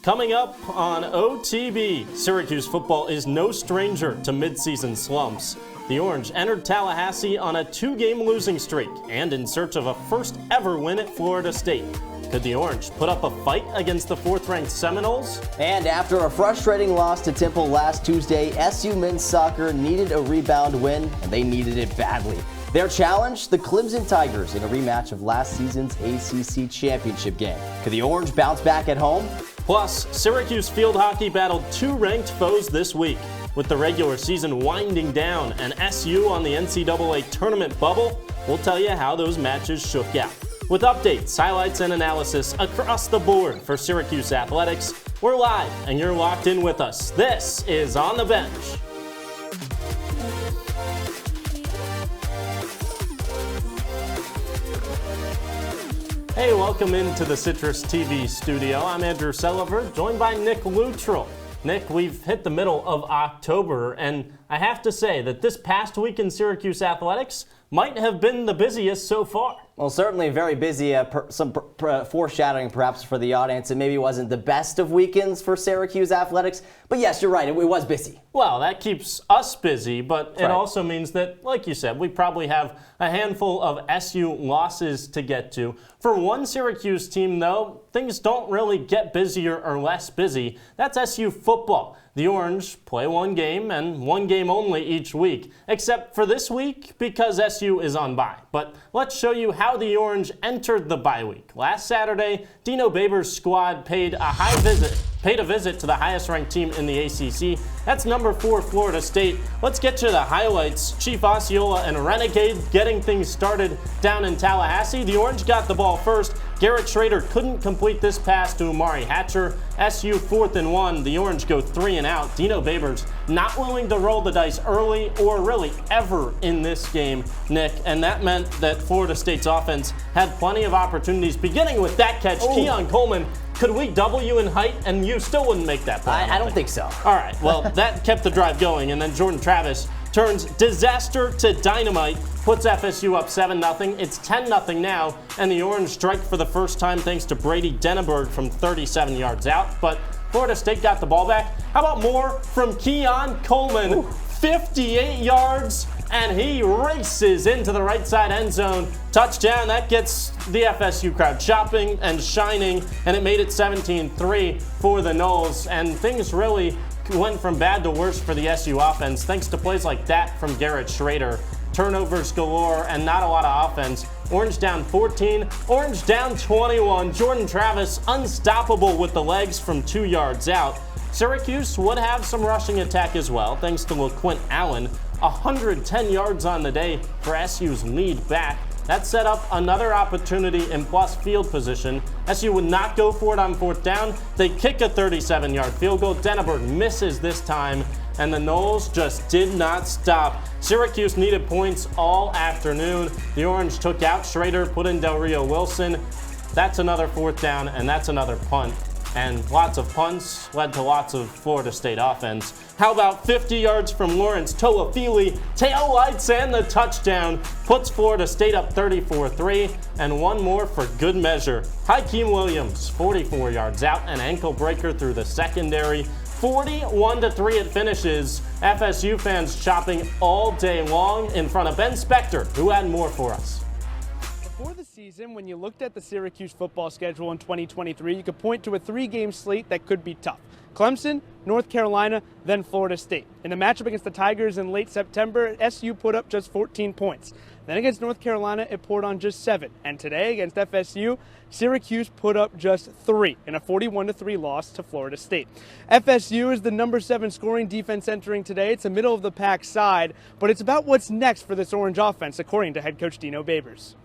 Coming up on OTB, Syracuse football is no stranger to midseason slumps. The Orange entered Tallahassee on a 2-game losing streak and in search of a first-ever win at Florida State. Could the Orange put up a fight against the 4th-ranked Seminoles? And after a frustrating loss to Temple last Tuesday, SU men's soccer needed a rebound win, and they needed it badly. Their challenge, the Clemson Tigers, in a rematch of last season's ACC championship game. Could the Orange bounce back at home? Plus, Syracuse field hockey battled 2 ranked foes this week. With the regular season winding down and SU on the NCAA tournament bubble, we'll tell you how those matches shook out. With updates, highlights, and analysis across the board for Syracuse athletics, we're live and you're locked in with us. This is On the Bench. Hey, welcome into the CitrusTV studio. I'm Andrew Selover, joined by Nick Luttrell. Nick, we've hit the middle of October, and I have to say that this past week in Syracuse athletics might have been the busiest so far. Well, certainly very busy. Some foreshadowing perhaps for the audience. It maybe wasn't the best of weekends for Syracuse athletics, but yes, you're right, it was busy. Well, that keeps us busy, but it also means that, like you said, we probably have a handful of SU losses to get to. For one Syracuse team, though, things don't really get busier or less busy. That's SU football. The Orange play one game and one game only each week, except for this week because SU is on bye. But let's show you how the Orange entered the bye week. Last Saturday, Dino Babers' squad paid a visit to the highest-ranked team in the ACC. That's number 4 Florida State. Let's get to the highlights. Chief Osceola and Renegade getting things started down in Tallahassee. The Orange got the ball first. Garrett Schrader couldn't complete this pass to Amari Hatcher. SU 4th and 1. The Orange go 3 and out. Dino Babers not willing to roll the dice early or really ever in this game, Nick. And that meant that Florida State's offense had plenty of opportunities, beginning with that catch. Keon Coleman, could we double you in height and you still wouldn't make that play? I don't think so. All right, well, that kept the drive going, and then Jordan Travis turns disaster to dynamite, puts FSU up 7-0. It's 10-0 now, and the Orange strike for the first time thanks to Brady Denneberg from 37 yards out. But Florida State got the ball back. How about more from Keon Coleman? 58 yards, and he races into the right side end zone. Touchdown, that gets the FSU crowd chopping and shining, and it made it 17-3 for the Noles. And things really went from bad to worse for the SU offense thanks to plays like that from Garrett Schrader. Turnovers galore and not a lot of offense. Orange down 14, Orange down 21. Jordan Travis unstoppable with the legs from 2 yards out. Syracuse would have some rushing attack as well thanks to LaQuint Allen. 110 yards on the day for SU's lead back. That set up another opportunity in plus field position. SU would not go for it on 4th down. They kick a 37-yard field goal. Denneberg misses this time, and the Noles just did not stop. Syracuse needed points all afternoon. The Orange took out Schrader, put in Del Rio Wilson. That's another 4th down, and that's another punt. And lots of punts led to lots of Florida State offense. How about 50 yards from Lawrence Toafili? Tail lights and the touchdown puts Florida State up 34-3, and one more for good measure. Hakeem Williams, 44 yards out, an ankle breaker through the secondary. 41-3 it finishes. FSU fans chopping all day long in front of Ben Spector, who had more for us. Before the season, when you looked at the Syracuse football schedule in 2023, you could point to a 3-game slate that could be tough. Clemson, North Carolina, then Florida State. In the matchup against the Tigers in late September, SU put up just 14 points. Then against North Carolina, it poured on just 7. And today against FSU, Syracuse put up just 3 in a 41-3 loss to Florida State. FSU is the number 7 scoring defense entering today. It's a middle-of-the-pack side, but it's about what's next for this Orange offense, according to head coach Dino Babers.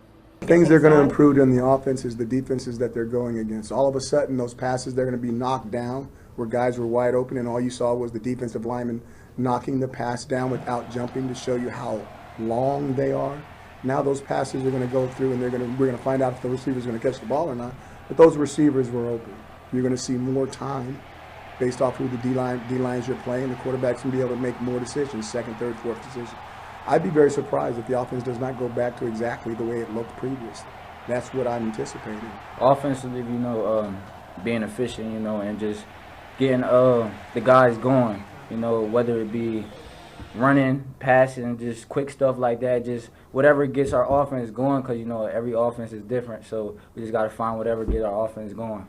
Things they're going to improve in the offense is the defenses that they're going against. All of a sudden, those passes, they're going to be knocked down where guys were wide open, and all you saw was the defensive lineman knocking the pass down without jumping to show you how long they are. Now those passes are going to go through, and we're going to find out if the receiver's going to catch the ball or not. But those receivers were open. You're going to see more time based off who the D-lines you're playing. The quarterback's going to be able to make more decisions, second, third, fourth decision. I'd be very surprised if the offense does not go back to exactly the way it looked previously. That's what I'm anticipating. Offensively, being efficient, you know, and just getting the guys going, you know, whether it be running, passing, just quick stuff like that, just whatever gets our offense going, because, you know, every offense is different, so we just got to find whatever gets our offense going.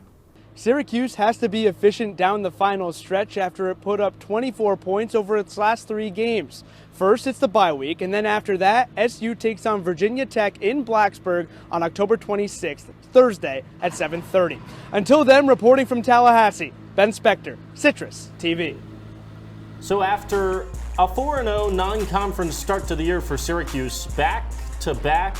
Syracuse has to be efficient down the final stretch after it put up 24 points over its last 3 games. First, it's the bye week, and then after that, SU takes on Virginia Tech in Blacksburg on October 26th, Thursday at 7:30. Until then, reporting from Tallahassee, Ben Spector, Citrus TV. So after a 4-0 non-conference start to the year for Syracuse, back-to-back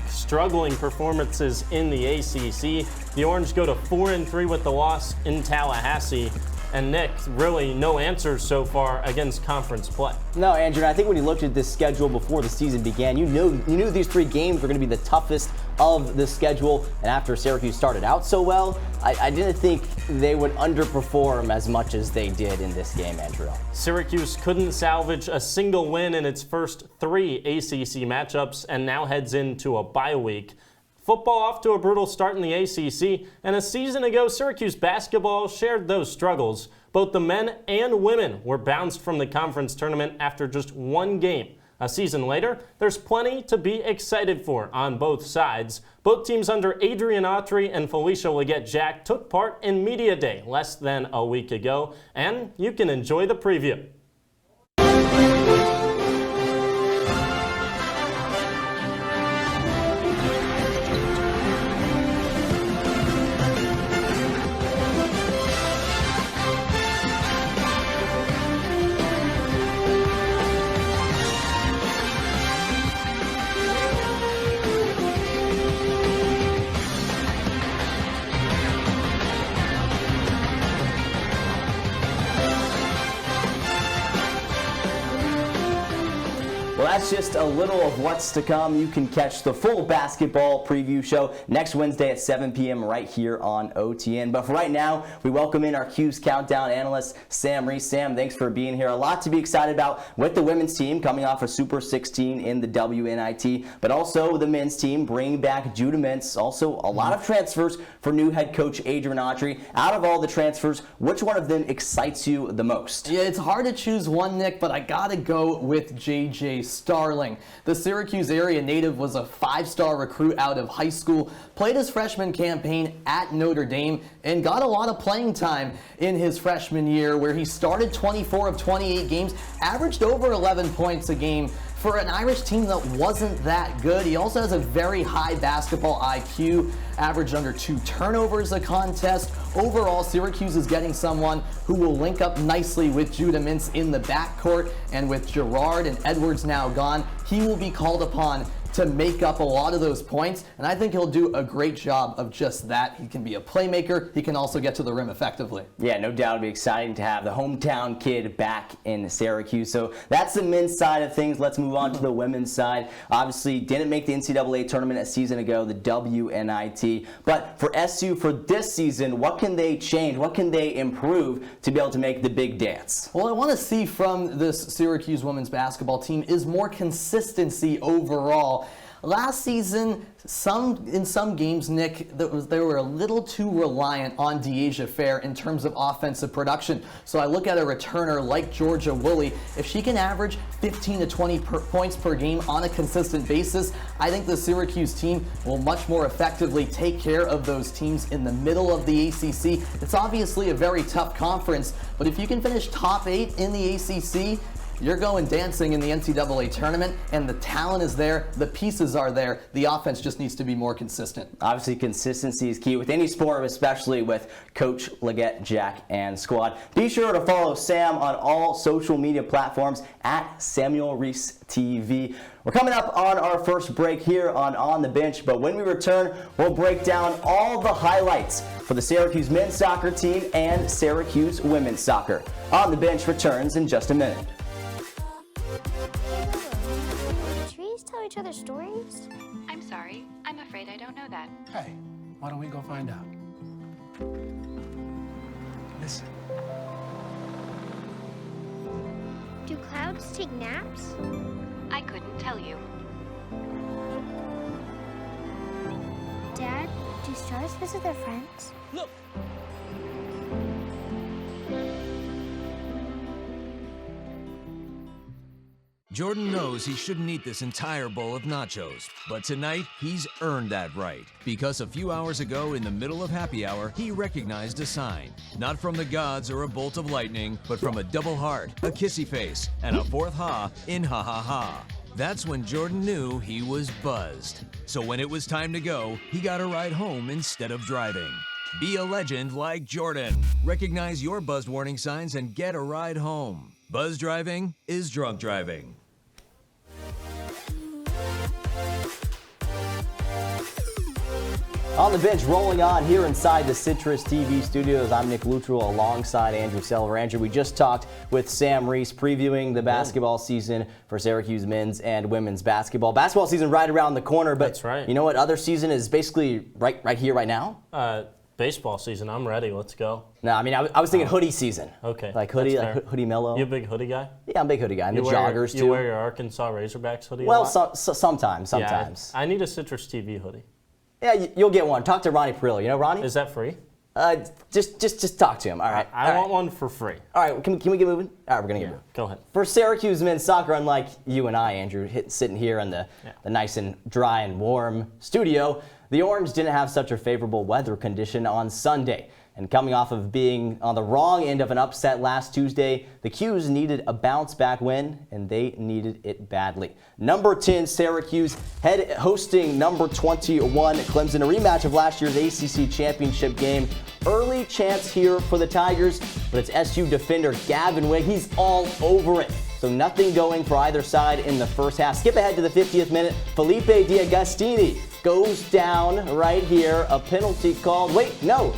struggling performances in the ACC, the Orange go to 4-3 with the loss in Tallahassee. And Nick, really no answers so far against conference play. No, Andrew, I think when you looked at this schedule before the season began, you knew these 3 games were going to be the toughest of the schedule. And after Syracuse started out so well, I didn't think they would underperform as much as they did in this game, Andrew. Syracuse couldn't salvage a single win in its first 3 ACC matchups and now heads into a bye week. Football off to a brutal start in the ACC, and a season ago, Syracuse basketball shared those struggles. Both the men and women were bounced from the conference tournament after just 1 game. A season later, there's plenty to be excited for on both sides. Both teams under Adrian Autry and Felicia Leggett-Jack took part in Media Day less than a week ago, and you can enjoy the preview. Well, that's just a little of what's to come. You can catch the full basketball preview show next Wednesday at 7 p.m. right here on OTN. But for right now, we welcome in our Cuse Countdown analyst, Sam Reis. Sam, thanks for being here. A lot to be excited about with the women's team coming off a Super 16 in the WNIT, but also the men's team bringing back Judah Mintz. Also, a lot of transfers for new head coach Adrian Autry. Out of all the transfers, which one of them excites you the most? Yeah, it's hard to choose one, Nick, but I gotta go with J.J. Starling. The Syracuse area native was a 5-star recruit out of high school, played his freshman campaign at Notre Dame, and got a lot of playing time in his freshman year, where he started 24 of 28 games, averaged over 11 points a game. For an Irish team that wasn't that good, he also has a very high basketball IQ, averaged under 2 turnovers a contest. Overall, Syracuse is getting someone who will link up nicely with Judah Mintz in the backcourt, and with Gerard and Edwards now gone, he will be called upon to make up a lot of those points, and I think he'll do a great job of just that. He can be a playmaker. He can also get to the rim effectively. Yeah, no doubt it'll be exciting to have the hometown kid back in Syracuse. So that's the men's side of things. Let's move on to the women's side. Obviously, didn't make the NCAA tournament a season ago, the WNIT. But for SU for this season, what can they change? What can they improve to be able to make the big dance? Well, I want to see from this Syracuse women's basketball team is more consistency overall. Last season, in some games, Nick, they were a little too reliant on Deasia Fair in terms of offensive production. So I look at a returner like Georgia Woolley. If she can average 15 to 20 points per game on a consistent basis, I think the Syracuse team will much more effectively take care of those teams in the middle of the ACC. It's obviously a very tough conference, but if you can finish top 8 in the ACC, you're going dancing in the NCAA tournament, and the talent is there, the pieces are there, the offense just needs to be more consistent. Obviously, consistency is key with any sport, especially with Coach Leggett-Jack and squad. Be sure to follow Sam on all social media platforms at Samuel Reis TV. We're coming up on our first break here on the Bench, but when we return, we'll break down all the highlights for the Syracuse men's soccer team and Syracuse women's soccer. On the Bench returns in just a minute. Trees tell each other stories? I'm sorry. I'm afraid I don't know that. Hey, why don't we go find out? Listen. Do clouds take naps? I couldn't tell you. Dad, Do stars visit their friends? Look. Jordan knows he shouldn't eat this entire bowl of nachos, but tonight he's earned that right. Because a few hours ago in the middle of happy hour, he recognized a sign. Not from the gods or a bolt of lightning, but from a double heart, a kissy face, and a fourth ha in ha ha ha. That's when Jordan knew he was buzzed. So when it was time to go, he got a ride home instead of driving. Be a legend like Jordan. Recognize your buzzed warning signs and get a ride home. Buzz driving is drunk driving. On the bench, rolling on here inside the CitrusTV studios, I'm Nick Luttrell alongside Andrew Selover. Andrew, we just talked with Sam Reis previewing the basketball season for Syracuse men's and women's basketball. Basketball season right around the corner, but that's right. You know what? Other season is basically right here, right now. Baseball season, I'm ready. Let's go. No, I mean, I was thinking hoodie season. Okay. Like hoodie mellow. You a big hoodie guy? Yeah, I'm a big hoodie guy. And the joggers, too. You wear your Arkansas Razorbacks hoodie Well, a lot? sometimes. Yeah, I need a CitrusTV hoodie. Yeah, you'll get one. Talk to Ronnie Perillo. You know Ronnie? Is that free? Just talk to him. All right. I want one for free. All right. Can we get moving? All right, we're gonna get moving. Go ahead. For Syracuse men's soccer, unlike you and I, Andrew, sitting here in the nice and dry and warm studio, the Orange didn't have such a favorable weather condition on Sunday. And coming off of being on the wrong end of an upset last Tuesday, the Cuse needed a bounce-back win, and they needed it badly. Number 10, Syracuse, hosting number 21, Clemson, a rematch of last year's ACC championship game. Early chance here for the Tigers, but it's SU defender Gavin Wigg. He's all over it. So nothing going for either side in the first half. Skip ahead to the 50th minute. Felipe D'Agostini goes down right here. A penalty called. Wait, no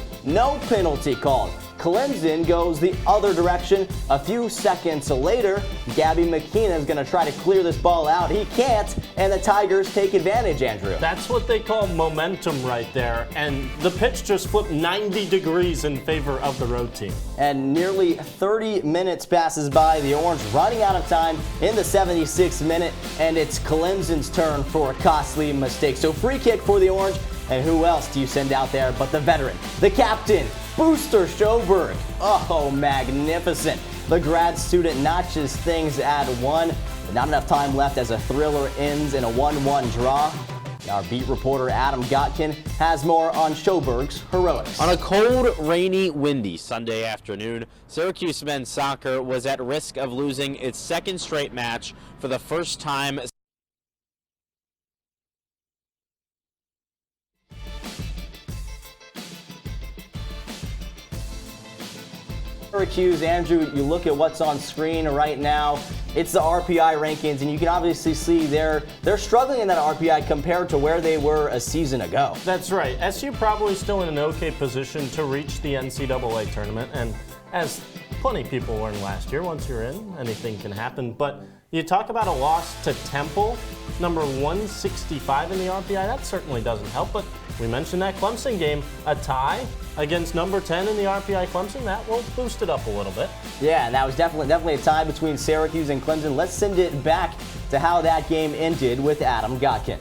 penalty called. Clemson goes the other direction. A few seconds later, Gabby McKenna is going to try to clear this ball out. He can't, and the Tigers take advantage, Andrew. That's what they call momentum right there, and the pitch just flipped 90 degrees in favor of the road team. And nearly 30 minutes passes by, the Orange running out of time in the 76th minute, and it's Clemson's turn for a costly mistake. So free kick for the Orange, and who else do you send out there but the veteran, the captain, Booster Schoberg. Oh, magnificent. The grad student notches things at 1, but not enough time left as a thriller ends in a 1-1 draw. Our beat reporter Adam Gotkin has more on Schoberg's heroics. On a cold, rainy, windy Sunday afternoon, Syracuse men's soccer was at risk of losing its second straight match for the first time. Syracuse, Andrew, you look at what's on screen right now. It's the RPI rankings, and you can obviously see they're struggling in that RPI compared to where they were a season ago. That's right. SU probably still in an okay position to reach the NCAA tournament, and as plenty of people learned last year, once you're in, anything can happen. But you talk about a loss to Temple, number 165 in the RPI. That certainly doesn't help, but we mentioned that Clemson game, a tie against number 10 in the RPI Clemson. That will boost it up a little bit. Yeah, and that was definitely a tie between Syracuse and Clemson. Let's send it back to how that game ended with Adam Gotkin.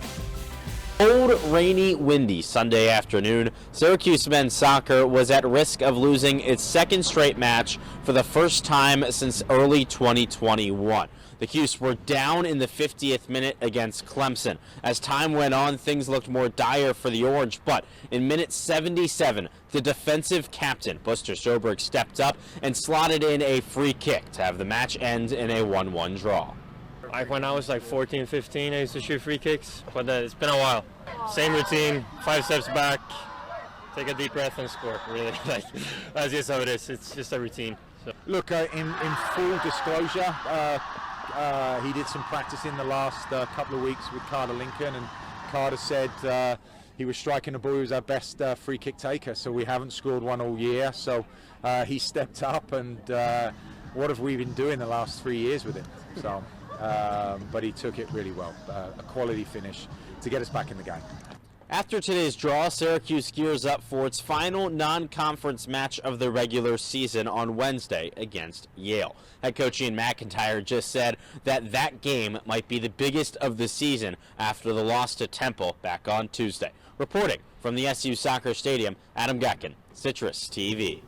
Cold, rainy, windy Sunday afternoon, Syracuse men's soccer was at risk of losing its second straight match for the first time since early 2021. The Cuse were down in the 50th minute against Clemson. As time went on, things looked more dire for the Orange, but in minute 77, the defensive captain, Booster Schoberg, stepped up and slotted in a free kick to have the match end in a 1-1 draw. Like when I was like 14, 15, I used to shoot free kicks, but it's been a while. Same routine, 5 steps back, take a deep breath and score, really. That's just how it is. It's just a routine. So. Look, in full disclosure, he did some practice in the last couple of weeks with Carter Lincoln, and Carter said he was striking the ball. He was our best free kick taker, so we haven't scored one all year. So he stepped up, and what have we been doing the last 3 years with him? So, but he took it really well. A quality finish to get us back in the game. After today's draw, Syracuse gears up for its final non-conference match of the regular season on Wednesday against Yale. Head coach Ian McIntyre just said that game might be the biggest of the season after the loss to Temple back on Tuesday. Reporting from the SU Soccer Stadium, Adam Gotkin, Citrus TV.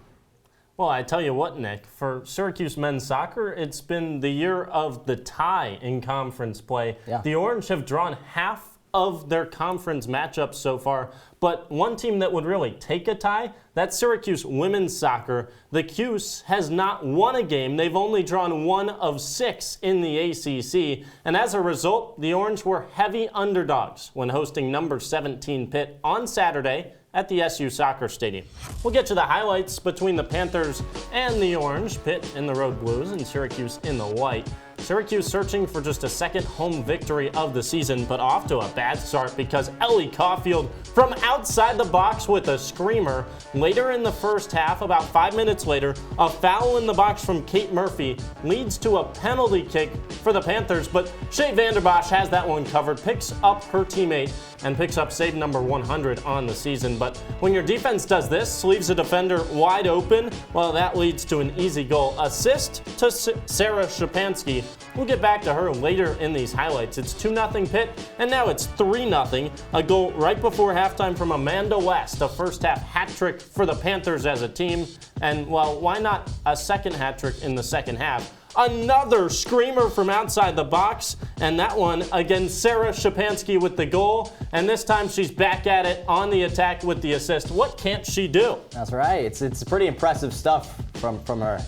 Well, I tell you what, Nick, for Syracuse men's soccer, it's been the year of the tie in conference play. Yeah. The Orange have drawn half of their conference matchups so far, but one team that would really take a tie, that's Syracuse women's soccer. The Cuse has not won a game. They've only drawn 1 of 6 in the ACC, and as a result, the Orange were heavy underdogs when hosting number 17 Pitt on Saturday at the SU Soccer Stadium. We'll get to the highlights between the Panthers and the Orange, Pitt in the Road Blues and Syracuse in the white. Syracuse searching for just a second home victory of the season, but off to a bad start because Ellie Caulfield from outside the box with a screamer. Later in the first half, about 5 minutes later, a foul in the box from Kate Murphy leads to a penalty kick for the Panthers, but Shea Vanderbosch has that one covered, picks up her teammate, and picks up save number 100 on the season. But when your defense does this, leaves a defender wide open, well, that leads to an easy goal. Assist to Sarah Shapansky. We'll get back to her later in these highlights. It's 2-0 Pitt, and now it's 3-0. A goal right before halftime from Amanda West, a first half hat trick for the Panthers as a team. And, well, why not a second hat trick in the second half? Another screamer from outside the box, and that one against Sarah Shapansky with the goal. And this time she's back at it on the attack with the assist. What can't she do? That's right. It's pretty impressive stuff from her.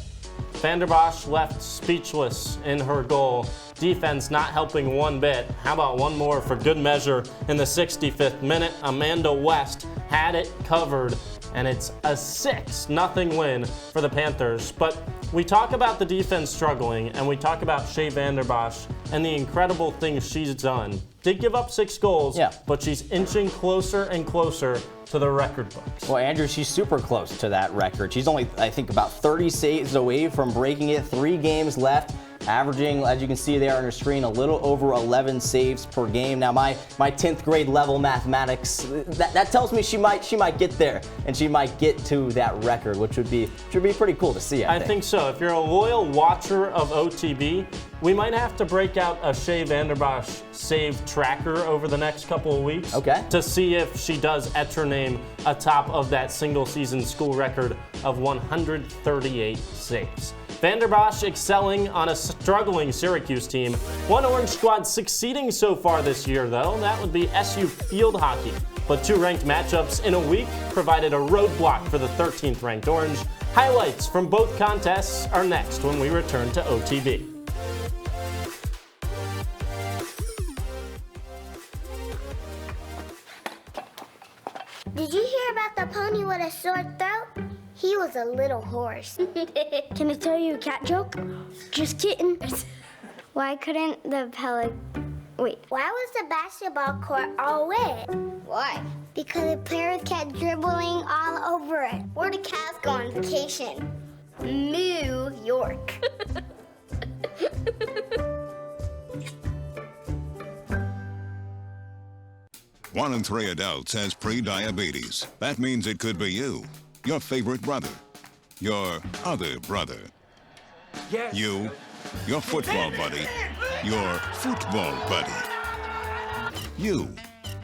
Vanderbosch left speechless in her goal. Defense not helping one bit. How about one more for good measure in the 65th minute? Amanda West had it covered, and it's a 6-0 win for the Panthers. But we talk about the defense struggling, and we talk about Shea Vanderbosch and the incredible things she's done. Did give up 6 goals, but she's inching closer and closer to the record books. Well, Andrew, she's super close to that record. She's only, I think, about 30 saves away from breaking it. 3 games left. Averaging, as you can see there on your screen, a little over 11 saves per game. Now, my 10th grade level mathematics, that tells me she might get there, and she might get to that record, which should be pretty cool to see. I think so. If you're a loyal watcher of OTB, we might have to break out a Shea Vanderbosch save tracker over the next couple of weeks to see if she does etch her name atop of that single season school record of 138 saves. Vanderbosch excelling on a struggling Syracuse team. One Orange squad succeeding so far this year, though. That would be SU field hockey. But 2 ranked matchups in a week provided a roadblock for the 13th ranked Orange. Highlights from both contests are next when we return to OTB. Did you hear about the pony with a sore throat? He was a little horse. Can I tell you a cat joke? Just kidding. Why couldn't the Why was the basketball court all wet? Why? Because the players kept dribbling all over it. Where did cats go on vacation? New York. 1 in 3 adults has pre-diabetes. That means it could be you, your favorite brother, your other brother, you, your football buddy, your football buddy, you,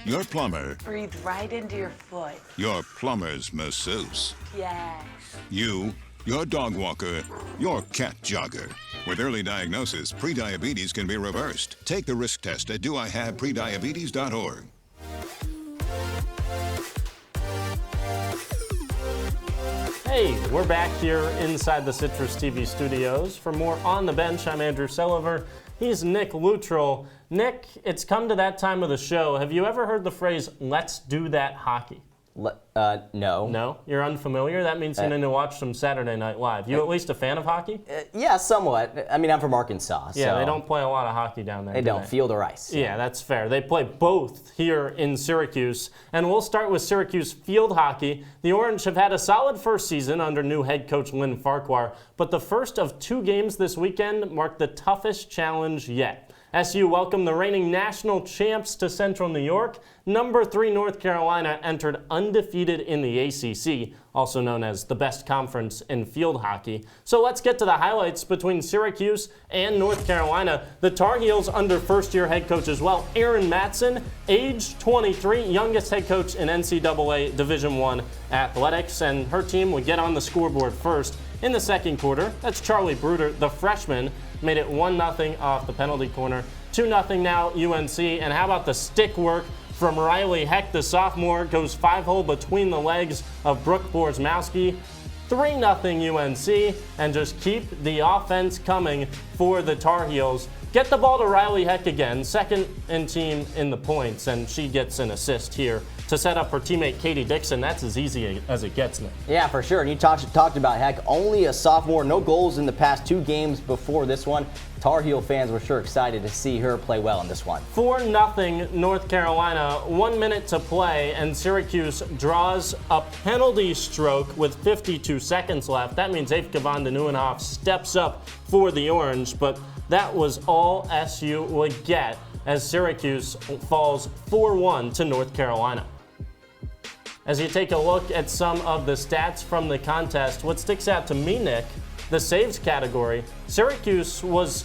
your plumber, Breathe right into your foot. your plumber's masseuse, Yes. you, your dog walker, your cat jogger. With early diagnosis, pre-diabetes can be reversed. Take the risk test at doihaveprediabetes.org. Hey, we're back here inside the Citrus TV studios. For more On the Bench, I'm Andrew Selover. He's Nick Luttrell. Nick, it's come to that time of the show. Have you ever heard the phrase, let's do that hockey? No. No? You're unfamiliar? That means you need to watch some Saturday Night Live. You at least a fan of hockey? Yeah, somewhat. I mean, I'm from Arkansas. Yeah, so they don't play a lot of hockey down there. They don't. Field or ice. Yeah, that's fair. They play both here in Syracuse. And we'll start with Syracuse field hockey. The Orange have had a solid first season under new head coach Lynn Farquhar, but the first of 2 games this weekend marked the toughest challenge yet. SU welcomed the reigning national champs to Central New York. Number 3 North Carolina entered undefeated in the ACC. also known as the best conference in field hockey. So let's get to the highlights between Syracuse and North Carolina. The Tar Heels under first-year head coach as well, Aaron Matson, age 23, youngest head coach in NCAA Division I athletics, and her team would get on the scoreboard first in the second quarter. That's Charlie Bruder, the freshman, made it 1-0 off the penalty corner. 2-0 now UNC, and how about the stick work from Riley Heck, the sophomore, goes 5-hole between the legs of Brooke Borzmowski. 3-0 UNC, and just keep the offense coming for the Tar Heels. Get the ball to Riley Heck again, second in team in the points, and she gets an assist here to set up her teammate Katie Dixon. That's as easy as it gets, Nick. Yeah, for sure. And you talked about Heck, only a sophomore, no goals in the past 2 games before this one. Tar Heel fans were sure excited to see her play well in this one. 4-0 North Carolina, 1 minute to play, and Syracuse draws a penalty stroke with 52 seconds left. That means Eefke van den Nieuwenhof steps up for the Orange, but that was all SU would get as Syracuse falls 4-1 to North Carolina. As you take a look at some of the stats from the contest, what sticks out to me, Nick, the saves category, Syracuse was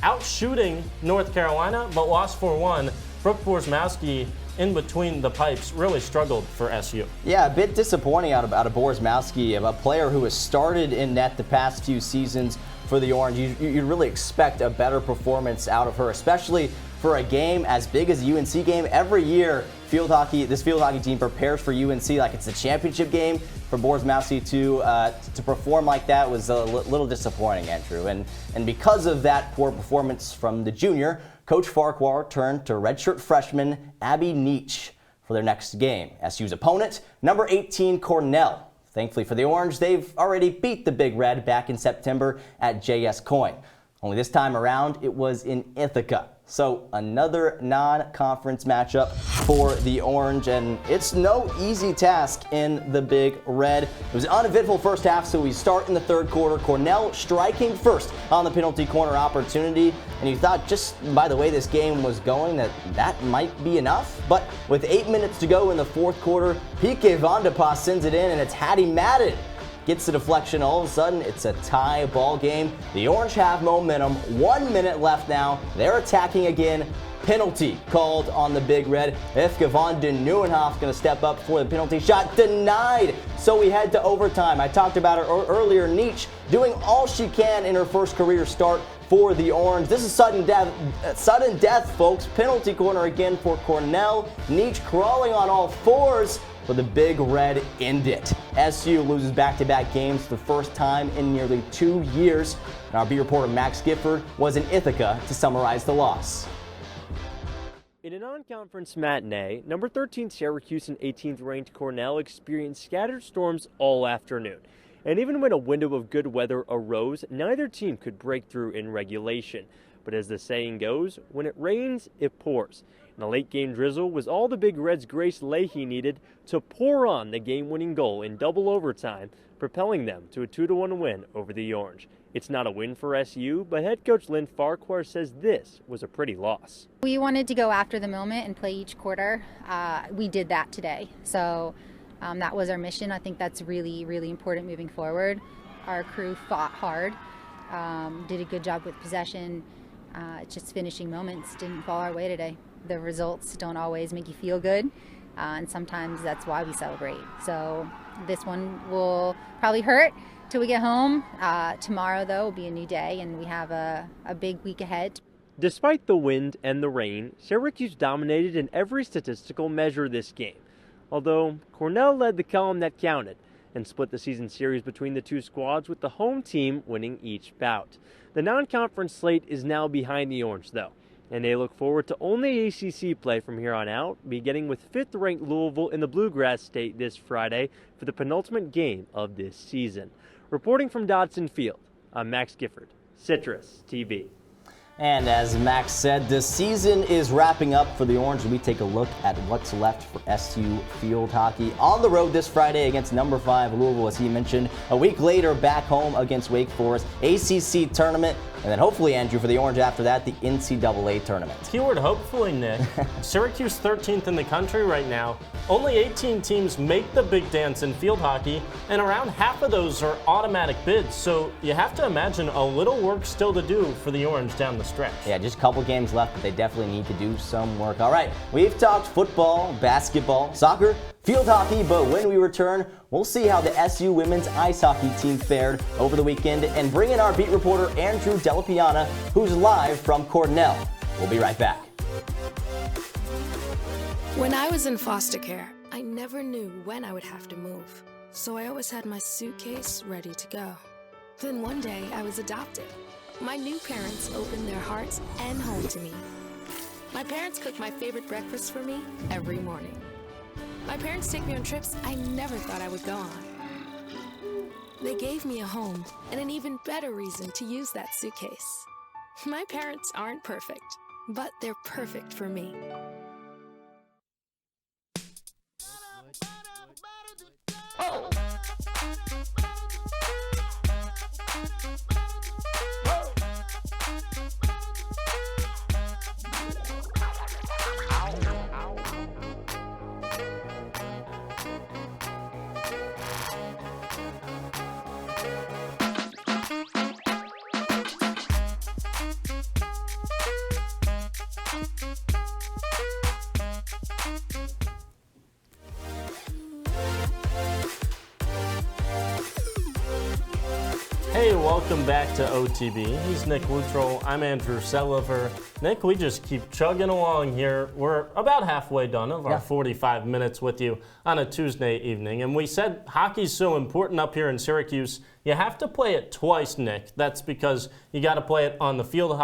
out shooting North Carolina, but lost 4-1. Brooke Borzmowski in between the pipes really struggled for SU. Yeah, a bit disappointing out of Borzmowski, a player who has started in net the past few seasons for the Orange. You really expect a better performance out of her, especially for a game as big as the UNC game. Every year, this field hockey team prepares for UNC like it's a championship game. For Borzmowski to perform like that was a little disappointing, Andrew. And because of that poor performance from the junior, Coach Farquhar turned to redshirt freshman Abby Neach for their next game. SU's opponent, number 18 Cornell. Thankfully for the Orange, they've already beat the Big Red back in September at JS Coyne. Only this time around, it was in Ithaca. So another non-conference matchup for the Orange, and it's no easy task in the Big Red. It was an uneventful first half, so we start in the third quarter. Cornell striking first on the penalty corner opportunity, and you thought just by the way this game was going that might be enough. But with 8 minutes to go in the fourth quarter, Pique Van de Pas sends it in, and it's Hattie Madden gets the deflection. All of a sudden, it's a tie ball game. The Orange have momentum. 1 minute left now. They're attacking again. Penalty called on the Big Red. Eefke van den Nieuwenhof going to step up for the penalty shot. Denied. So we head to overtime. I talked about it earlier. Neach doing all she can in her first career start for the Orange. This is sudden death, folks. Penalty corner again for Cornell. Neach crawling on all fours, but the Big Red end it. SU loses back-to-back games for the first time in nearly 2 years. And our beat reporter Max Gifford was in Ithaca to summarize the loss. In a non-conference matinee, number 13 Syracuse and 18th ranked Cornell experienced scattered storms all afternoon. And even when a window of good weather arose, neither team could break through in regulation. But as the saying goes, when it rains, it pours. And a late-game drizzle was all the Big Reds' Grace Leahy needed to pour on the game-winning goal in double overtime, propelling them to a 2-1 win over the Orange. It's not a win for SU, but head coach Lynn Farquhar says this was a pretty loss. We wanted to go after the moment and play each quarter. We did that today. So that was our mission. I think that's really, really important moving forward. Our crew fought hard, did a good job with possession. Just finishing moments didn't fall our way today. The results don't always make you feel good, and sometimes that's why we celebrate. So this one will probably hurt till we get home. Tomorrow, though, will be a new day, and we have a big week ahead. Despite the wind and the rain, Syracuse dominated in every statistical measure this game. Although Cornell led the column that counted and split the season series between the two squads, with the home team winning each bout. The non-conference slate is now behind the Orange, though, and they look forward to only ACC play from here on out, beginning with 5th-ranked Louisville in the Bluegrass State this Friday for the penultimate game of this season. Reporting from Dodson Field, I'm Max Gifford, CitrusTV. And as Max said, the season is wrapping up for the Orange. We take a look at what's left for SU field hockey. On the road this Friday against number 5 Louisville, as he mentioned. A week later, back home against Wake Forest. ACC tournament And then hopefully, Andrew, for the Orange after that, the NCAA tournament. Keyword hopefully, Nick. Syracuse 13th in the country right now. Only 18 teams make the big dance in field hockey, and around half of those are automatic bids. So you have to imagine a little work still to do for the Orange down the stretch. Yeah, just a couple games left, but they definitely need to do some work. All right, we've talked football, basketball, soccer, field hockey, but when we return, we'll see how the SU women's ice hockey team fared over the weekend and bring in our beat reporter, Andrew Della, who's live from Cornell. We'll be right back. When I was in foster care, I never knew when I would have to move, so I always had my suitcase ready to go. Then one day, I was adopted. My new parents opened their hearts and home to me. My parents cook my favorite breakfast for me every morning. My parents take me on trips I never thought I would go on. They gave me a home and an even better reason to use that suitcase. My parents aren't perfect, but they're perfect for me. Oh. Hey, welcome back to OTB. He's Nick Luttrell. I'm Andrew Selover. Nick, we just keep chugging along here. We're about halfway done of our 45 minutes with you on a Tuesday evening. And we said hockey's so important up here in Syracuse. You have to play it twice, Nick. That's because you got to play it on the field,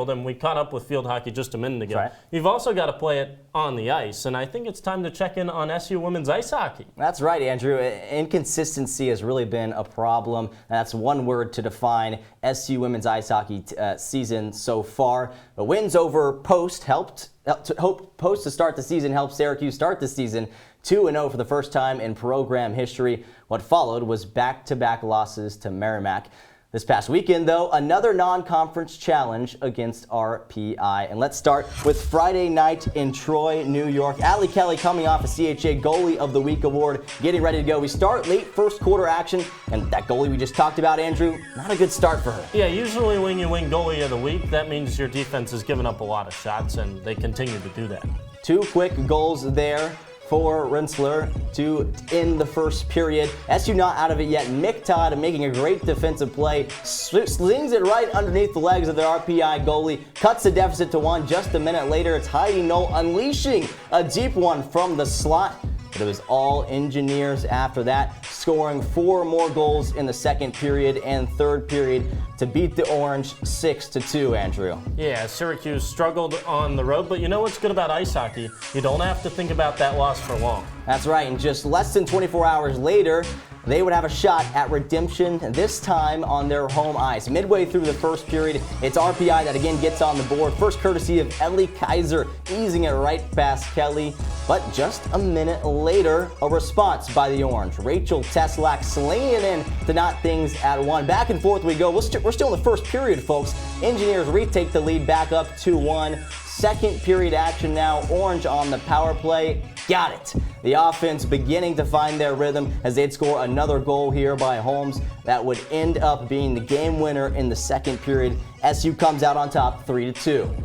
and we caught up with field hockey just a minute ago. Right. You've also got to play it on the ice, and I think it's time to check in on SU women's ice hockey. That's right, Andrew. Inconsistency has really been a problem. That's one word to define SU women's ice hockey season so far. The wins over Post Post to start the season helped Syracuse start the season 2-0 for the first time in program history. What followed was back-to-back losses to Merrimack. This past weekend, though, another non-conference challenge against RPI. And let's start with Friday night in Troy, New York. Allie Kelly coming off a CHA Goalie of the Week award, getting ready to go. We start late first quarter action, and that goalie we just talked about, Andrew, not a good start for her. Yeah, usually when you win Goalie of the Week, that means your defense has given up a lot of shots, and they continue to do that. 2 quick goals there for Rensselaer to end the first period. SU not out of it yet. Mick Todd making a great defensive play, slings it right underneath the legs of their RPI goalie, cuts the deficit to 1. Just a minute later, it's Heidi Knoll unleashing a deep one from the slot. But it was all engineers after that, scoring 4 more goals in the second period and third period to beat the Orange 6-2, Andrew. Yeah, Syracuse struggled on the road, but you know what's good about ice hockey? You don't have to think about that loss for long. That's right, and just less than 24 hours later, they would have a shot at redemption, this time on their home ice. Midway through the first period, it's RPI that again gets on the board. First courtesy of Ellie Kaiser, easing it right past Kelly. But just a minute later, a response by the Orange. Rachel Teslak slinging it in to knot things at 1. Back and forth we go. We're still in the first period, folks. Engineers retake the lead back up 2-1. Second period action now. Orange on the power play. Got it. The offense beginning to find their rhythm as they'd score another goal here by Holmes that would end up being the game winner in the second period. SU comes out on top 3-2.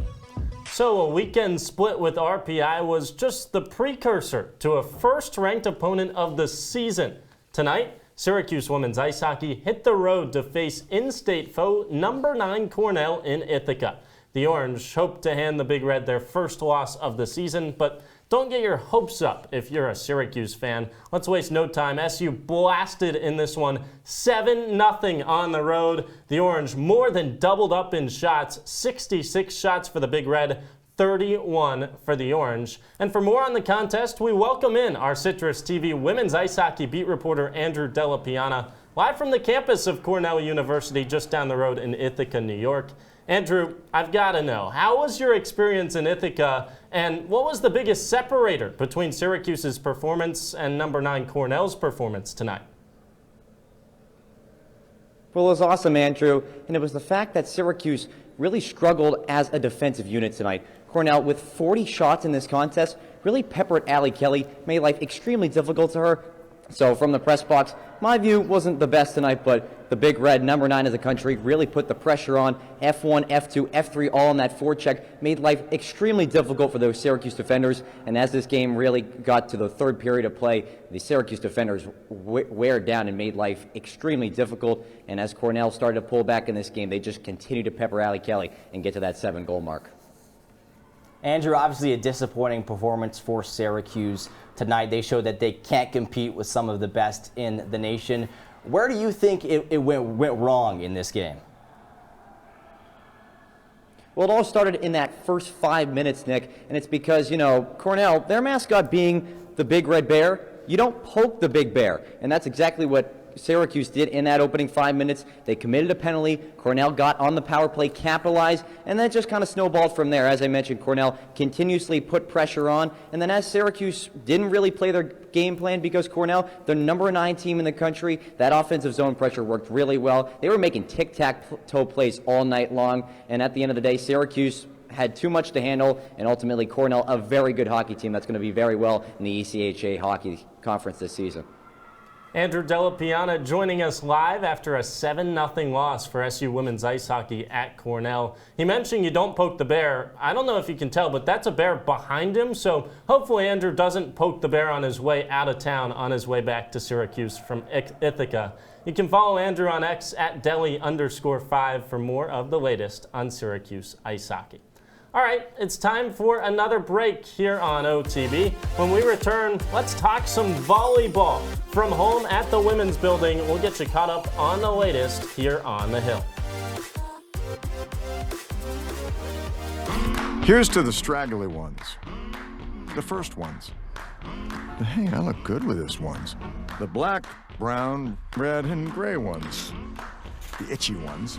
So a weekend split with RPI was just the precursor to a first-ranked opponent of the season. Tonight, Syracuse women's ice hockey hit the road to face in-state foe number 9 Cornell in Ithaca. The Orange hope to hand the Big Red their first loss of the season, but don't get your hopes up if you're a Syracuse fan. Let's waste no time. SU blasted in this one 7-0 on the road. The Orange more than doubled up in shots, 66 shots for the Big Red, 31 for the Orange. And for more on the contest, we welcome in our CitrusTV women's ice hockey beat reporter Andrew Della, live from the campus of Cornell University just down the road in Ithaca, New York. Andrew, I've got to know, how was your experience in Ithaca, and what was the biggest separator between Syracuse's performance and number 9 Cornell's performance tonight? Well, it was awesome, Andrew, and it was the fact that Syracuse really struggled as a defensive unit tonight. Cornell, with 40 shots in this contest, really peppered Allie Kelly, made life extremely difficult to her. So from the press box, my view wasn't the best tonight, but the Big Red, number 9 of the country, really put the pressure on. F1, F2, F3, all in that forecheck, made life extremely difficult for those Syracuse defenders. And as this game really got to the third period of play, the Syracuse defenders wear down and made life extremely difficult. And as Cornell started to pull back in this game, they just continued to pepper Allie Kelly and get to that 7-goal mark. Andrew, obviously a disappointing performance for Syracuse tonight. They showed that they can't compete with some of the best in the nation. Where do you think it went wrong in this game? Well, it all started in that first 5 minutes, Nick, and it's because, Cornell, their mascot being the Big Red Bear, you don't poke the Big Bear, and that's exactly what Syracuse did in that opening 5 minutes. They committed a penalty. Cornell got on the power play, capitalized, and then it just kind of snowballed from there. As I mentioned, Cornell continuously put pressure on, and then as Syracuse didn't really play their game plan because Cornell, the number 9 team in the country, that offensive zone pressure worked really well. They were making tic-tac-toe plays all night long, and at the end of the day, Syracuse had too much to handle, and ultimately Cornell, a very good hockey team that's going to be very well in the ECHA hockey conference this season. Andrew Della Piana joining us live after a 7-0 loss for SU women's ice hockey at Cornell. He mentioned you don't poke the bear. I don't know if you can tell, but that's a bear behind him, so hopefully Andrew doesn't poke the bear on his way out of town on his way back to Syracuse from Ithaca. You can follow Andrew on X at Deli_5 for more of the latest on Syracuse ice hockey. All right, it's time for another break here on OTB. When we return, let's talk some volleyball. From home at the Women's Building, we'll get you caught up on the latest here on the Hill. Here's to the straggly ones, the first ones. But hey, I look good with this ones. The black, brown, red, and gray ones. The itchy ones.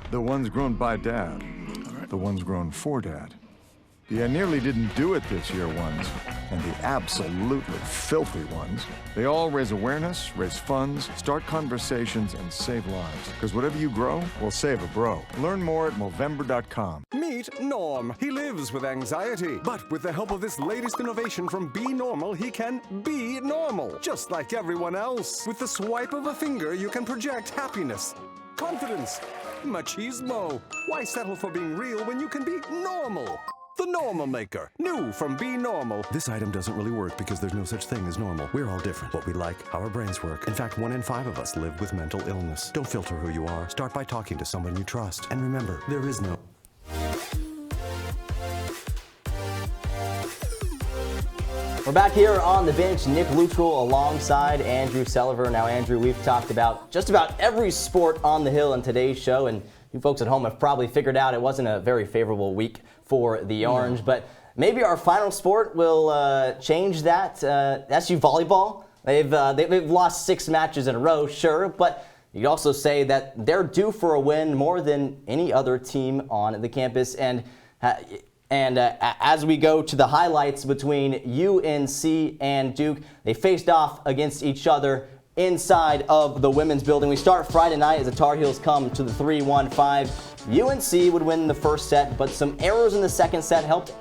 The ones grown by Dad. The ones grown for Dad. The I nearly didn't do it this year ones, and the absolutely filthy ones. They all raise awareness, raise funds, start conversations, and save lives. Because whatever you grow will save a bro. Learn more at Movember.com. Meet Norm. He lives with anxiety, but with the help of this latest innovation from Be Normal, he can be normal, just like everyone else. With the swipe of a finger, you can project happiness, confidence, machismo. Why settle for being real when you can be normal? The Normal Maker, new from Be Normal. This item doesn't really work because there's no such thing as normal. We're all different. What we like, how our brains work. In fact, 1 in 5 of us live with mental illness. Don't filter who you are. Start by talking to someone you trust. And remember, there is no... We're back here on the bench. Nick Luttrell alongside Andrew Selover. Now, Andrew, we've talked about just about every sport on the Hill in today's show, and you folks at home have probably figured out it wasn't a very favorable week for the Orange, but maybe our final sport will change that. SU Volleyball. They've lost 6 matches in a row, sure, but you could also say that they're due for a win more than any other team on the campus. And as we go to the highlights between UNC and Duke, they faced off against each other inside of the Women's Building. We start Friday night as the Tar Heels come to the 3-1-5. UNC would win the first set, but some errors in the second set helped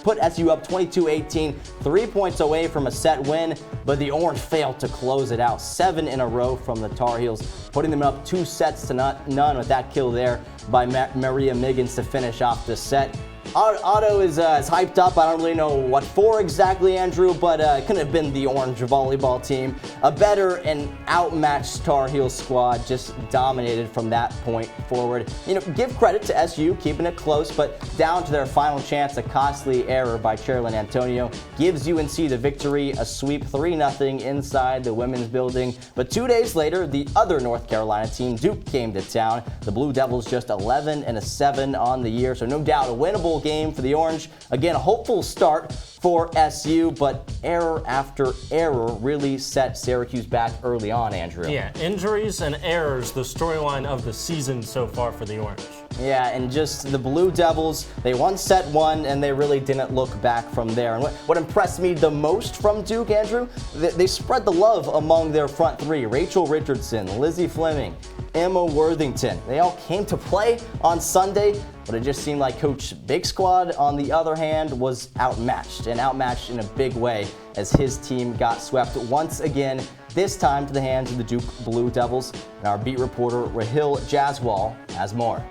put SU up 22-18, 3 points away from a set win, but the Orange failed to close it out. 7 in a row from the Tar Heels, putting them up 2 sets to none with that kill there by Maria Miggins to finish off the set. Otto is hyped up. I don't really know what for exactly, Andrew, but it couldn't have been the Orange volleyball team. A better and outmatched Tar Heels squad just dominated from that point forward. Give credit to SU keeping it close, but down to their final chance, a costly error by Cherylyn Antonio gives UNC the victory, a sweep 3-0 inside the Women's Building. But 2 days later, the other North Carolina team, Duke, came to town. The Blue Devils just 11-7 on the year, so no doubt a winnable game for the Orange. Again, a hopeful start for SU, but error after error really set Syracuse back early on, Andrew. Yeah, injuries and errors, the storyline of the season so far for the Orange. Yeah, and just the Blue Devils, they won set one, and they really didn't look back from there. And what impressed me the most from Duke, Andrew, they spread the love among their front three. Rachel Richardson, Lizzie Fleming, Emma Worthington. They all came to play on Sunday, but it just seemed like Coach Big Squad, on the other hand, was outmatched in a big way as his team got swept once again, this time to the hands of the Duke Blue Devils. And our beat reporter, Rahill Jaiswal, has more.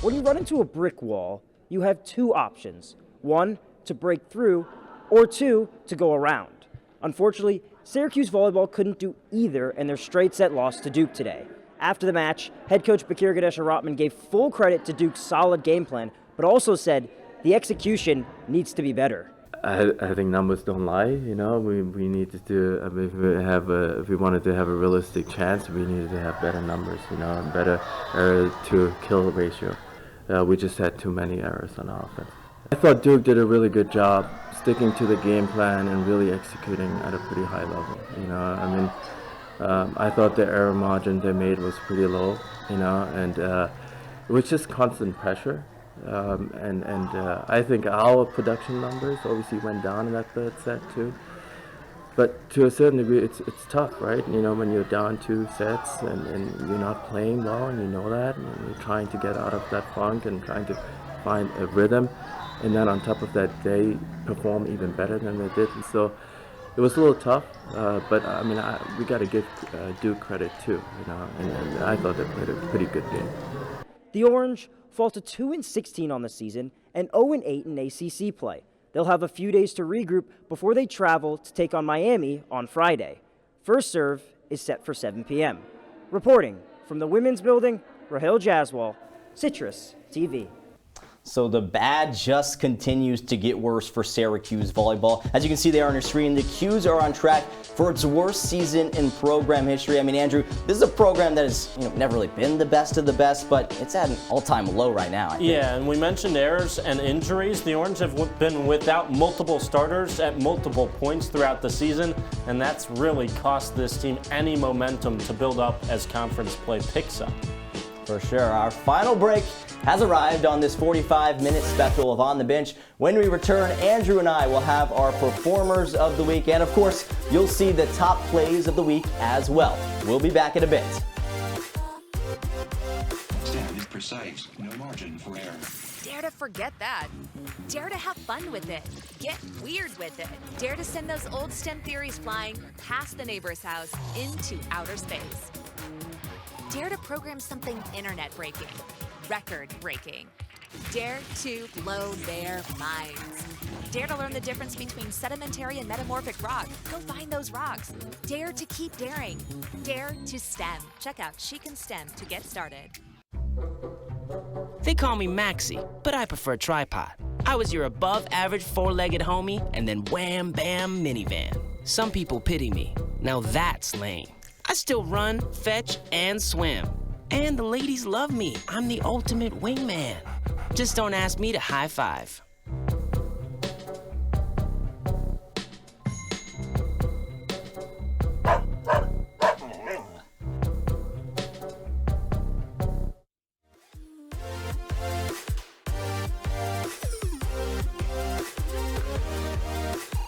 When you run into a brick wall, you have two options. One, to break through, or two, to go around. Unfortunately, Syracuse Volleyball couldn't do either, and their straight set loss to Duke today. After the match, head coach Bakir Gadesha-Rotman gave full credit to Duke's solid game plan, but also said the execution needs to be better. I think numbers don't lie. You know, we needed to if we wanted to have a realistic chance, we needed to have better numbers. You know, and better error to kill ratio. We just had too many errors on offense. I thought Duke did a really good job sticking to the game plan and really executing at a pretty high level. You know, I mean, I thought the error margin they made was pretty low. You know, and it was just constant pressure. I think our production numbers obviously went down in that third set too. But to a certain degree, it's tough, right? You know, when you're down 2 sets and you're not playing well, and you know that, and you're trying to get out of that funk and trying to find a rhythm, and then on top of that, they perform even better than they did. And so it was a little tough, but I mean, we got to give Duke credit too, you know, and I thought they played a pretty good game. The Orange fall to 2-16 on the season and 0-8 in ACC play. They'll have a few days to regroup before they travel to take on Miami on Friday. First serve is set for 7 p.m. Reporting from the Women's Building, Rahill Jaiswal, Citrus TV. So the bad just continues to get worse for Syracuse Volleyball. As you can see there on your screen, the Cuse are on track for its worst season in program history. I mean, Andrew, this is a program that has never really been the best of the best, but it's at an all-time low right now, I think. Yeah, and we mentioned errors and injuries. The Orange have been without multiple starters at multiple points throughout the season, and that's really cost this team any momentum to build up as conference play picks up. For sure. Our final break has arrived on this 45-minute special of On the Bench. When we return, Andrew and I will have our performers of the week, and of course, you'll see the top plays of the week as well. We'll be back in a bit. Stand is precise, no margin for error. Dare to forget that. Dare to have fun with it. Get weird with it. Dare to send those old STEM theories flying past the neighbor's house into outer space. Dare to program something internet-breaking, record-breaking. Dare to blow their minds. Dare to learn the difference between sedimentary and metamorphic rock. Go find those rocks. Dare to keep daring. Dare to STEM. Check out She Can STEM to get started. They call me Maxie, but I prefer tripod. I was your above-average four-legged homie, and then wham-bam minivan. Some people pity me. Now that's lame. I still run, fetch, and swim. And the ladies love me. I'm the ultimate wingman. Just don't ask me to high five.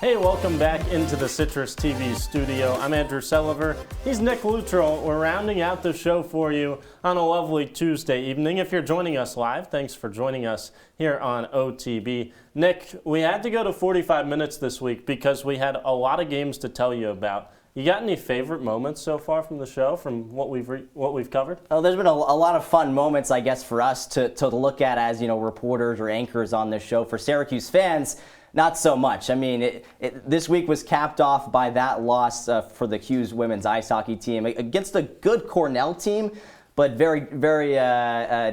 Hey, welcome back into the Citrus TV studio. I'm Andrew Selover. He's Nick Luttrell. We're rounding out the show for you on a lovely Tuesday evening. If you're joining us live, thanks for joining us here on OTB. Nick, we had to go to 45 minutes this week because we had a lot of games to tell you about. You got any favorite moments so far from the show, from what we've covered? Oh, there's been a lot of fun moments, I guess, for us to look at as reporters or anchors on this show. For Syracuse fans, not so much. I mean, this week was capped off by that loss for the Cuse women's ice hockey team against a good Cornell team, but very, very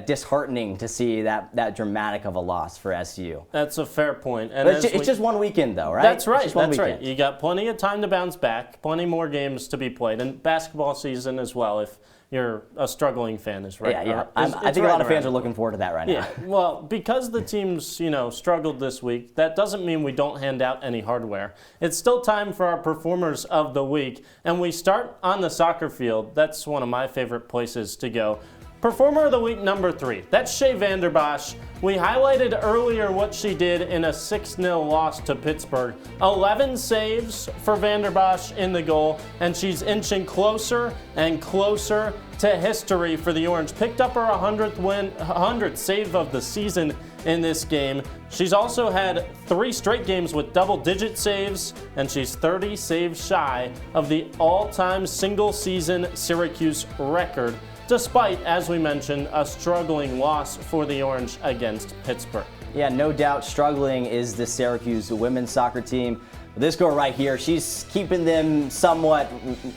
disheartening to see that dramatic of a loss for SU. That's a fair point. And it's just one weekend, though, right? That's right. That's right. You got plenty of time to bounce back, plenty more games to be played, and basketball season as well. If you're a struggling fan is right. Yeah. I think a lot of fans are looking forward to that right now. Yeah, well, because the teams, struggled this week, that doesn't mean we don't hand out any hardware. It's still time for our performers of the week, and we start on the soccer field. That's one of my favorite places to go. Performer of the week number 3, that's Shea Vanderbosch. We highlighted earlier what she did in a 6-0 loss to Pittsburgh. 11 saves for Vanderbosch in the goal, and she's inching closer and closer to history for the Orange. Picked up her 100th save of the season in this game. She's also had 3 straight games with double-digit saves, and she's 30 saves shy of the all-time single-season Syracuse record, despite, as we mentioned, a struggling loss for the Orange against Pittsburgh. Yeah, no doubt struggling is the Syracuse women's soccer team. This girl right here, she's keeping them somewhat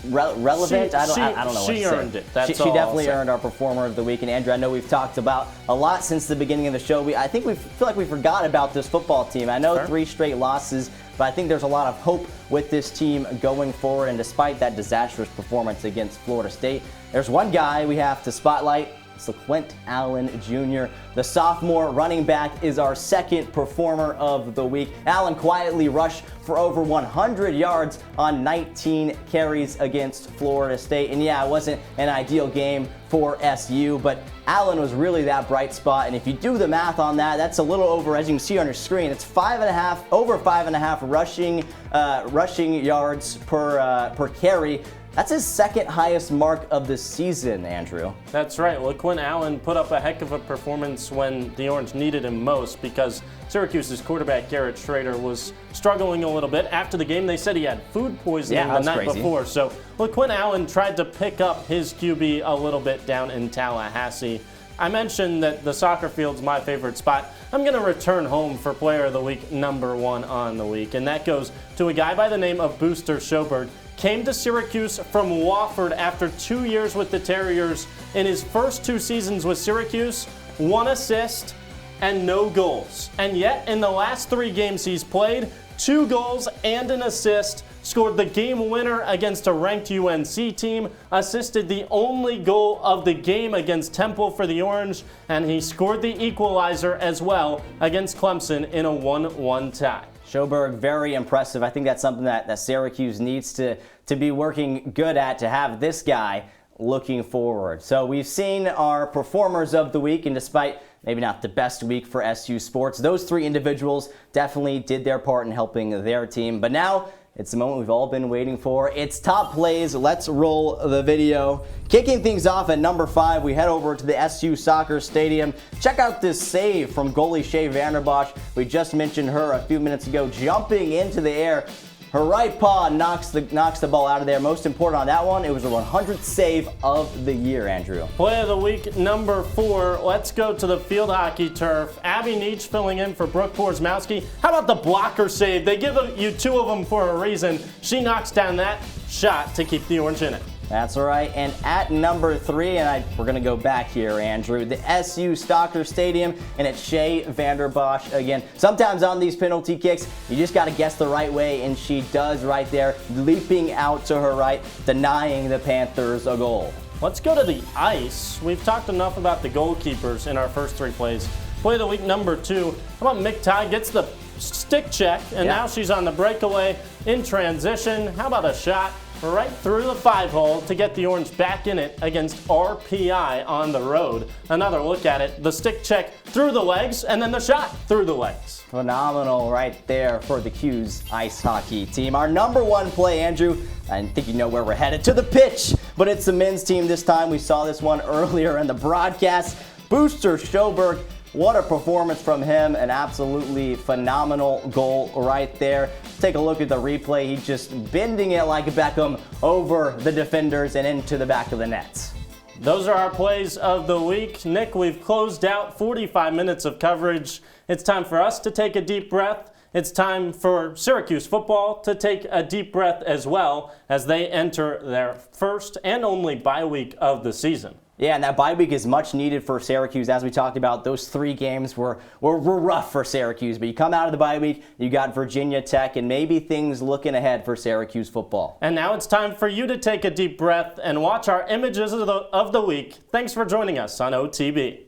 relevant. I don't know what to say. She earned it. That's she definitely earned our Performer of the Week. And Andrew, I know we've talked about a lot since the beginning of the show. I think we feel like we forgot about this football team. I know 3 straight losses, but I think there's a lot of hope with this team going forward. And despite that disastrous performance against Florida State, there's one guy we have to spotlight. It's LeQuint Allen Jr. The sophomore running back is our second Performer of the Week. Allen quietly rushed for over 100 yards on 19 carries against Florida State. And yeah, it wasn't an ideal game for SU, but Allen was really that bright spot. And if you do the math on that, that's a little over, as you can see on your screen, it's over 5.5 rushing yards per carry. That's his second highest mark of the season, Andrew. That's right. LeQuint Allen put up a heck of a performance when the Orange needed him most, because Syracuse's quarterback Garrett Schrader was struggling a little bit. After the game, they said he had food poisoning the night before. So LeQuint Allen tried to pick up his QB a little bit down in Tallahassee. I mentioned that the soccer field's my favorite spot. I'm going to return home for Player of the Week number 1 on the week, and that goes to a guy by the name of Booster Schoberg. Came to Syracuse from Wofford after 2 years with the Terriers. In his first 2 seasons with Syracuse, 1 assist and no goals. And yet, in the last 3 games he's played, 2 goals and an assist, scored the game winner against a ranked UNC team, assisted the only goal of the game against Temple for the Orange, and he scored the equalizer as well against Clemson in a 1-1 tie. Schoberg, very impressive. I think that's something that Syracuse needs to be working good at, to have this guy looking forward. So we've seen our Performers of the Week, and despite maybe not the best week for SU sports, those 3 individuals definitely did their part in helping their team. But now it's the moment we've all been waiting for. It's Top Plays. Let's roll the video. Kicking things off at number 5, we head over to the SU Soccer Stadium. Check out this save from goalie Shea Vanderbosch. We just mentioned her a few minutes ago, jumping into the air. Her right paw knocks the ball out of there. Most important on that one, it was her 100th save of the year, Andrew. Play of the week number 4. Let's go to the field hockey turf. Abby Neach filling in for Brooke Porzmowski. How about the blocker save? They give you 2 of them for a reason. She knocks down that shot to keep the Orange in it. That's all right. And at number 3, we're going to go back here, Andrew, the SU Soccer Stadium, and it's Shea Vanderbosch again. Sometimes on these penalty kicks, you just got to guess the right way, and she does right there, leaping out to her right, denying the Panthers a goal. Let's go to the ice. We've talked enough about the goalkeepers in our first 3 plays. Play of the week number 2. How about Mick Ty gets the stick check, and now she's on the breakaway in transition. How about a shot right through the 5-hole to get the Orange back in it against RPI on the road? Another look at it. The stick check through the legs, and then the shot through the legs. Phenomenal right there for the Cuse ice hockey team. Our number 1 play, Andrew, I think you know where we're headed, to the pitch, but it's the men's team this time. We saw this one earlier in the broadcast. Booster Schoberg, what a performance from him. An absolutely phenomenal goal right there. Take a look at the replay. He's just bending it like Beckham over the defenders and into the back of the nets. Those are our plays of the week. Nick, we've closed out 45 minutes of coverage. It's time for us to take a deep breath it's time for Syracuse football to take a deep breath as well as they enter their first and only bye week of the season. Yeah, and that bye week is much needed for Syracuse. As we talked about, those 3 games were rough for Syracuse. But you come out of the bye week, you got Virginia Tech, and maybe things looking ahead for Syracuse football. And now it's time for you to take a deep breath and watch our images of the week. Thanks for joining us on OTB.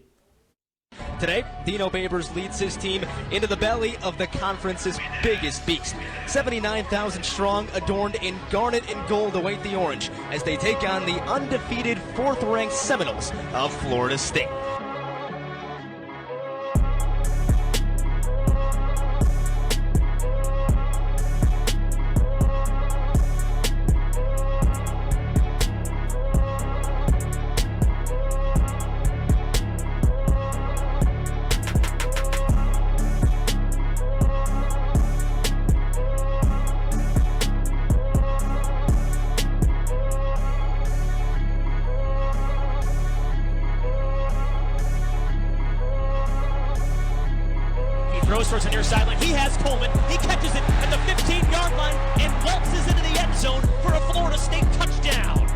Today, Dino Babers leads his team into the belly of the conference's biggest beast. 79,000 strong, adorned in garnet and gold await the Orange as they take on the undefeated 4th-ranked Seminoles of Florida State. Throws towards the near sideline. He has Coleman. He catches it at the 15-yard line and waltzes into the end zone for a Florida State touchdown.